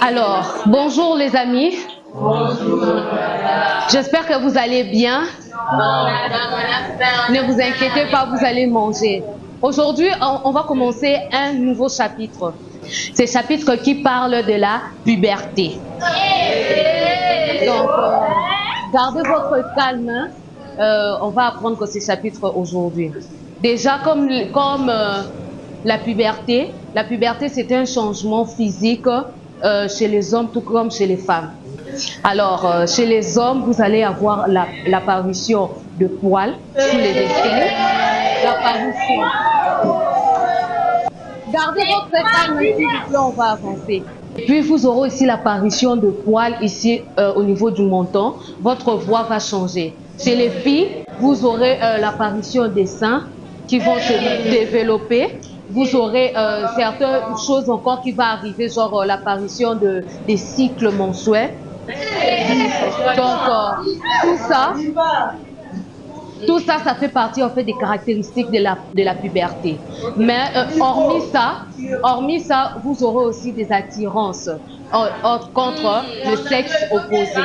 Alors, bonjour les amis. J'espère que vous allez bien. Ne vous inquiétez pas, vous allez manger. Aujourd'hui, on va commencer un nouveau chapitre. C'est le chapitre qui parle de la puberté. Donc, gardez votre calme. On va apprendre ce chapitre aujourd'hui. Déjà, comme la puberté c'est un changement physique chez les hommes tout comme chez les femmes. Alors, chez les hommes, vous allez avoir l'apparition de poils sous les aisselles. L'apparition. Gardez votre calme, s'il vous plaît, on va avancer. Puis vous aurez aussi l'apparition de poils ici au niveau du menton. Votre voix va changer. Chez les filles, vous aurez l'apparition des seins qui vont se développer. Vous aurez certaines choses encore qui vont arriver, genre l'apparition des cycles mensuels. Donc, tout ça, ça fait partie en fait des caractéristiques de la puberté. Mais hormis ça, vous aurez aussi des attirances contre le sexe opposé.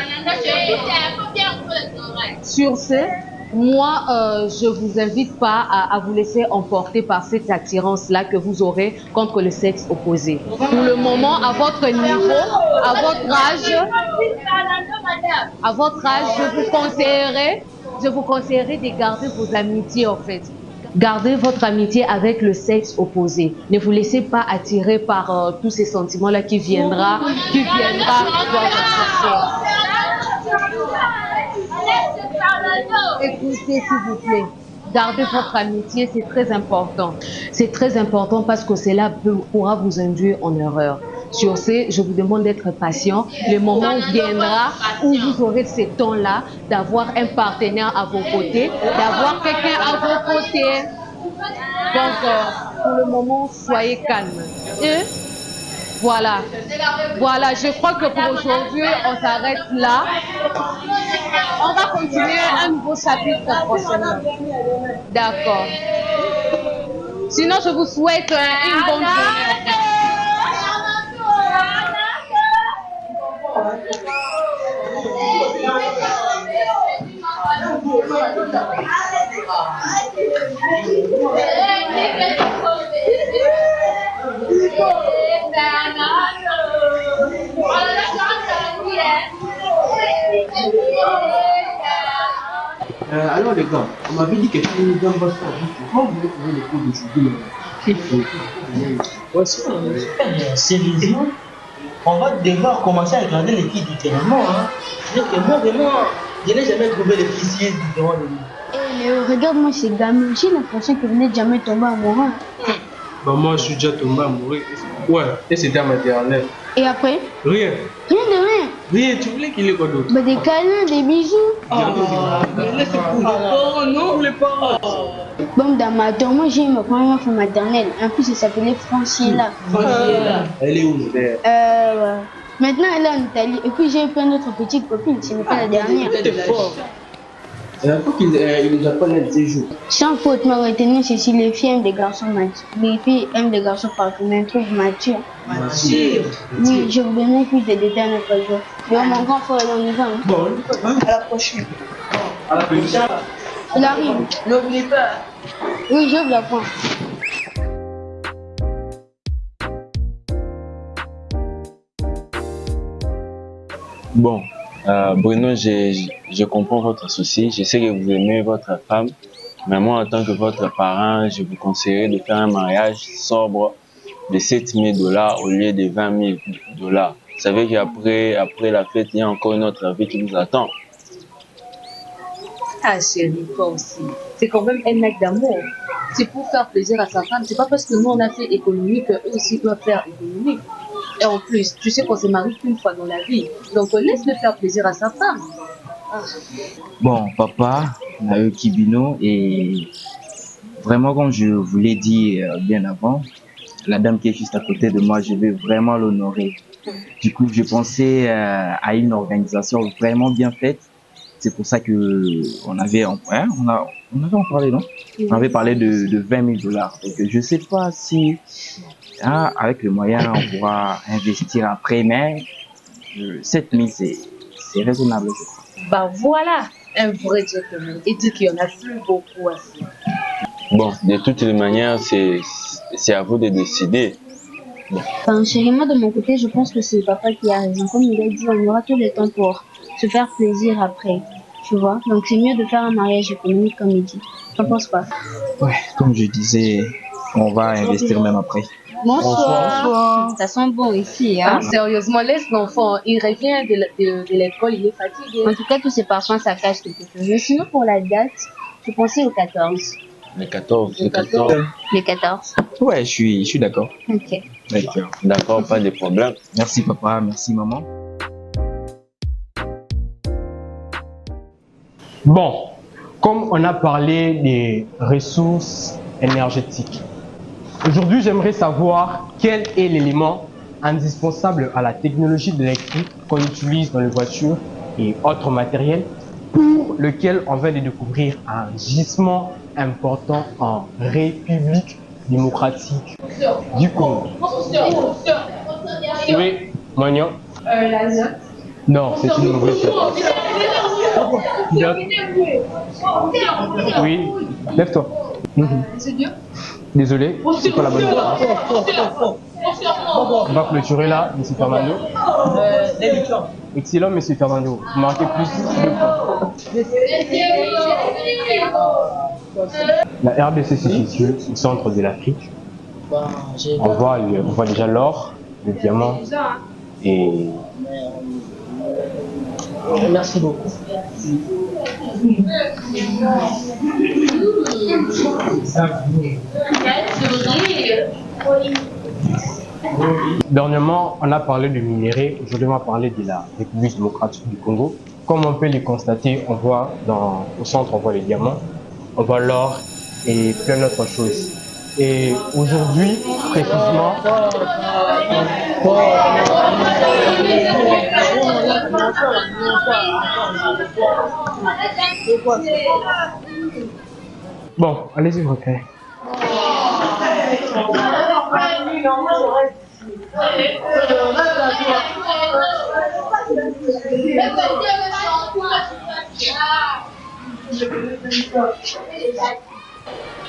Sur ce, moi, je vous invite pas à vous laisser emporter par cette attirance-là que vous aurez contre le sexe opposé. Pour le moment, à votre niveau, à votre âge, je vous conseillerais de garder vos amitiés en fait. Gardez votre amitié avec le sexe opposé. Ne vous laissez pas attirer par tous ces sentiments-là qui viendra voir votre cher. Écoutez, s'il vous plaît. Gardez votre amitié, c'est très important. C'est très important parce que cela pourra vous induire en erreur. Sur ce, je vous demande d'être patient. Le moment viendra où vous aurez ce temps-là d'avoir un partenaire à vos côtés, d'avoir quelqu'un à vos côtés. Donc, pour le moment, soyez calme. Et voilà. Voilà, je crois que pour aujourd'hui, on s'arrête là. On va continuer un nouveau chapitre prochainement. D'accord. Sinon, je vous souhaite une bonne journée. Alors les gars, on m'avait dit que tu nous donnes votre vie. Comment vous voulez trouver les cours d'aujourd'hui? Ouais, c'est sérieusement, on va devoir commencer à regarder les filles différemment. Hein. C'est-à-dire que moi, vraiment, je n'ai jamais trouvé les filles différents de lui. Mais regarde-moi ces gamins, j'ai l'impression que vous n'êtes jamais tombé amoureux. Bah moi je suis déjà tombé amoureux. Ouais, et c'était à maternelle. Et après? Rien. Rien de rien. Rien, tu voulais qu'il ait quoi d'autre? Bah des câlins, des bisous. Laissez pour les parents, non, les parents. Bon, dans ma tour, moi j'ai eu ma première fois maternelle. En plus, elle s'appelait Francilla. Elle est où? Ouais. Maintenant, elle est en Italie. Et puis, j'ai eu plein d'autres petites copines. Ce n'est pas la dernière. T'es fort. Il faut qu'il nous apprenne un de ces jours. Sans faute, ma retenue, c'est si les filles aiment des garçons matures. Les filles aiment des garçons parfumés, elles trouvent matures. Mature. Oui, je vous donnerai plus de détails un autre jour. Mais mon grand frère, on y va. Hein. Bon, À la prochaine. à la prochaine. Il arrive. N'oubliez pas. Oui, je vous l'apprends. Bon, Bruno, je comprends votre souci. Je sais que vous aimez votre femme, mais moi, en tant que votre parent, je vous conseillerais de faire un mariage sobre de 7 000 $ au lieu de 20 000 $. Vous savez qu'après la fête, il y a encore une autre vie qui vous attend. Ah chérie, toi aussi. C'est quand même un acte d'amour. C'est pour faire plaisir à sa femme. C'est pas parce que nous on a fait économie qu'eux aussi doivent faire économie. Et en plus, tu sais qu'on se marie qu'une fois dans la vie. Donc laisse-le faire plaisir à sa femme. Ah. Bon, papa, on a eu Kibino et vraiment, comme je vous l'ai dit bien avant, la dame qui est juste à côté de moi, je vais vraiment l'honorer. Du coup, je pensais à une organisation vraiment bien faite. C'est pour ça que on avait en parlé, non? On avait parlé de 20 000 $. Donc, je sais pas si, avec le moyen, on pourra investir après, mais 7 000, c'est raisonnable, je crois. Bah voilà, un vrai gentleman. Et dit qu'il y en a plus beaucoup à faire. Bon, de toutes les manières, c'est à vous de décider. Enfin, chérie, moi de mon côté, je pense que c'est papa qui a raison. Comme il a dit, on aura tout le temps pour se faire plaisir après. Tu vois? Donc c'est mieux de faire un mariage économique comme il dit. T'en penses pas? Ouais, comme je disais, on va investir même après. Bonsoir. Ça sent bon ici, hein? Sérieusement, laisse l'enfant. Il revient de l'école, il est fatigué. En tout cas, tous ces parfums, ça cache quelque chose. Mais sinon, pour la date, je pensais au 14. Le 14, le 14. Le 14. Ouais, je suis d'accord. Ok. D'accord. D'accord, pas de problème. Merci papa, merci maman. Bon, comme on a parlé des ressources énergétiques, aujourd'hui j'aimerais savoir quel est l'élément indispensable à la technologie de l'électrique qu'on utilise dans les voitures et autres matériels pour lequel on va découvrir un gisement important en République démocratique du Congo. Oui, Magnon. L'azote. Non, c'est une mauvaise réponse. Oui, lève-toi. C'est Dieu. Désolé, c'est pas la bonne réponse. On va clôturer là, M. Fernando. Excellent, M. Fernando. Vous marquez plus de points. La RDC se situe au centre de l'Afrique. On voit déjà l'or, le diamant et... Merci beaucoup. Dernièrement, on a parlé de minéraux. Aujourd'hui, on va parler de la République démocratique du Congo. Comme on peut les constater, on voit au centre, on voit les diamants, on voit l'or et plein d'autres choses. Et aujourd'hui, précisément, bon, allez-y, recueil.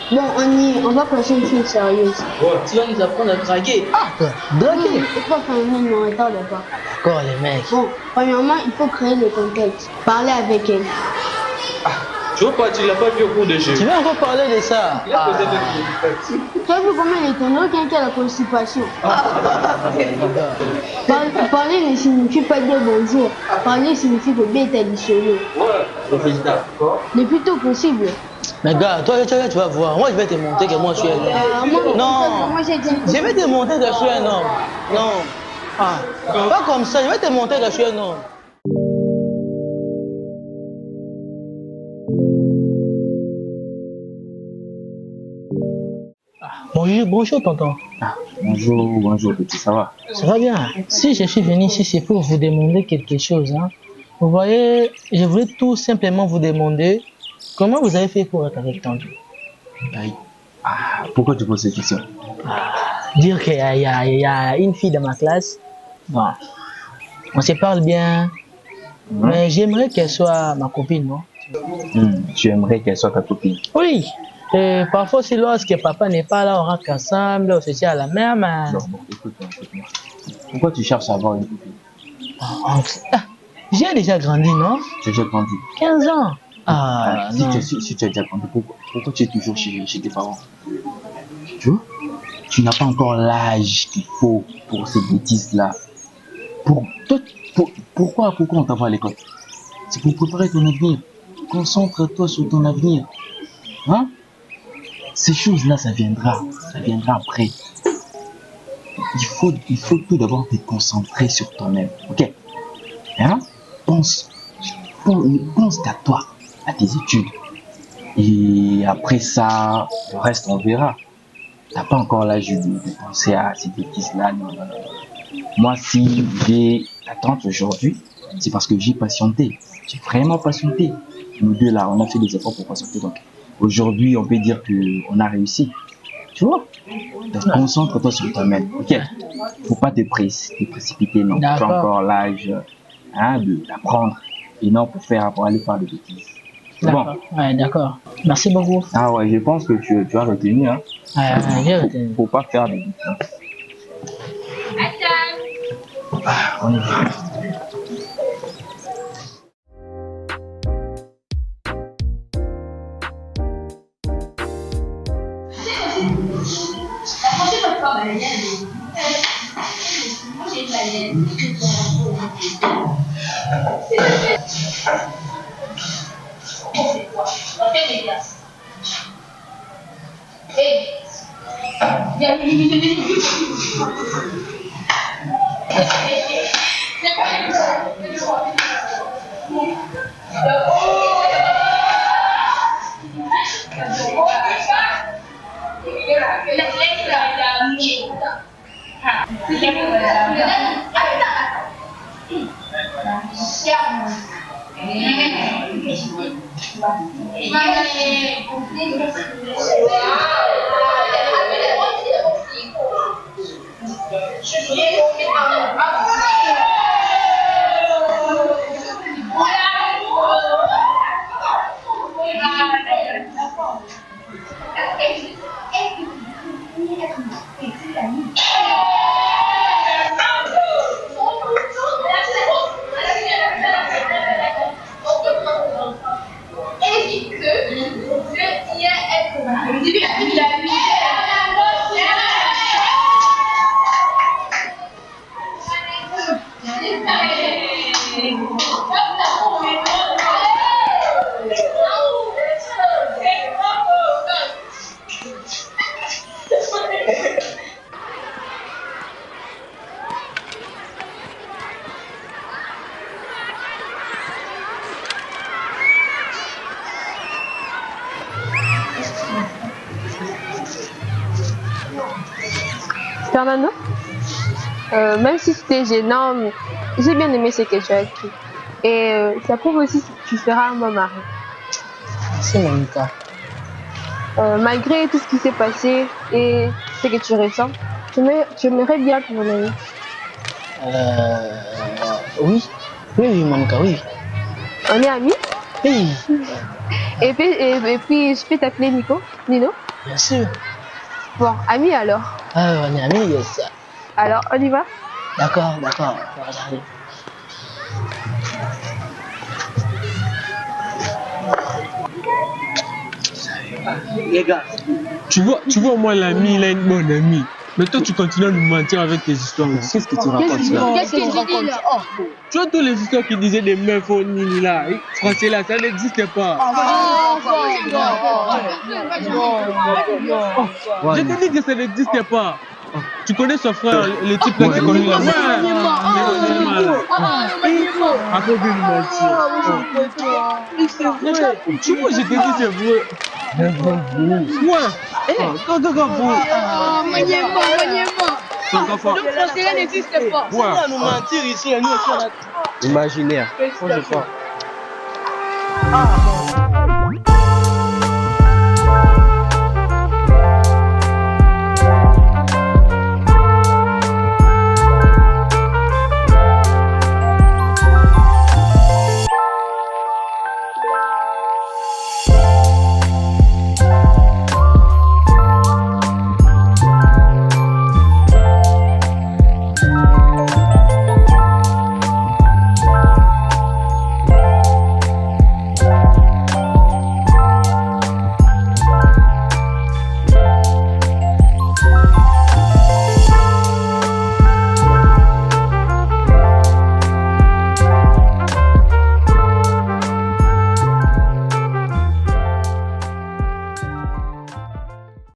Bon, on va passer une chose sérieuse. Tu vas nous apprendre à draguer. Ah, draguer. C'est pas vraiment non, retarde pas. Encore les mecs. Bon, premièrement, il faut créer le contexte. Parler avec elle. Tu vois pas, tu l'as pas vu au cours de jeu. Tu vas encore parler de ça. Tu as vu comment il est tombé quand il a la constipation? Parler ne signifie pas dire bonjour. Parler signifie que bien est isolé. Le plus tôt possible. Mais gars, toi tu vas voir. Moi je vais te montrer que moi je suis un homme. Non. Moi j'ai dit. Je vais te montrer que je suis un homme. Non. Pas comme ça, je vais te montrer que je suis un homme. Bonjour tonton. Bonjour petit, ça va? Ça va bien. Si je suis venu ici, c'est pour vous demander quelque chose. Hein. Vous voyez, je voulais tout simplement vous demander comment vous avez fait pour être avec Tanguy. Pourquoi tu poses cette question? Dire qu'il y a une fille dans ma classe. Bon, on se parle bien, mais j'aimerais qu'elle soit ma copine, non? Tu aimerais qu'elle soit ta copine? Oui. Et parfois, si lorsque papa n'est pas là, on rentre ensemble, on se tient à la même. Non, bon, écoute-moi. Pourquoi tu cherches à avoir une copine? J'ai déjà grandi, non? Tu as déjà grandi? 15 ans. Si tu as déjà grandi, pourquoi tu es toujours chez tes parents? Tu vois? Tu n'as pas encore l'âge qu'il faut pour ces bêtises-là. Pourquoi on t'envoie à l'école? C'est pour préparer ton avenir. Concentre-toi sur ton avenir. Hein? Ces choses-là, ça viendra après. Il faut tout d'abord te concentrer sur toi-même, ok? Hein? Pense qu'à toi, à tes études. Et après ça, le reste, on verra. t'as pas encore l'âge de penser à ces bêtises-là. Non, non, non. Moi, si j'ai l'attente aujourd'hui, c'est parce que j'ai patienté. J'ai vraiment patienté. Nous deux là, on a fait des efforts pour patienter. Donc aujourd'hui, on peut dire qu'on a réussi. Tu vois? Donc concentre-toi sur toi-même. Ok? Faut pas te précipiter, non. Tu as D'accord. encore l'âge d'apprendre et non pour aller faire des bêtises. C'est bon? D'accord. Ouais, d'accord. Merci beaucoup. Ah ouais, je pense que tu as retenu, hein. J'ai retenu. Faut pas faire des bêtises. On y va. Fernando, même si c'était gênant, j'ai bien aimé ce que tu as écrit. Et ça prouve aussi que tu seras un bon mari. Merci, Monica. Malgré tout ce qui s'est passé et ce que tu ressens, tu aimerais bien que mon ami. Oui. Oui, Monica, oui. On est amis? Oui, Et puis je peux t'appeler Nico? Nino? bien sûr. Bon, amis alors. Ah, on est amis, yes. Alors, on y va? D'accord, d'accord. On va regarder. Les gars, Tu vois, moi, l'ami, il a une bonne amie. Mais toi, tu continues à nous mentir avec tes histoires. Qu'est-ce que tu racontes là? Qu'est-ce que tu dis là? Tu vois, toutes les histoires qui disaient des meufs au Nini là, français là, ça n'existait pas. Je te dis que ça n'existait pas. Tu connais son frère, le type là qui connaît la mère. Après, il nous mentir. Tu vois, je te dis c'est vrai. Ouais. Quand n'existe pas. on va nous mentir ici, nous aussi on a... Imaginaire. Ah, bon.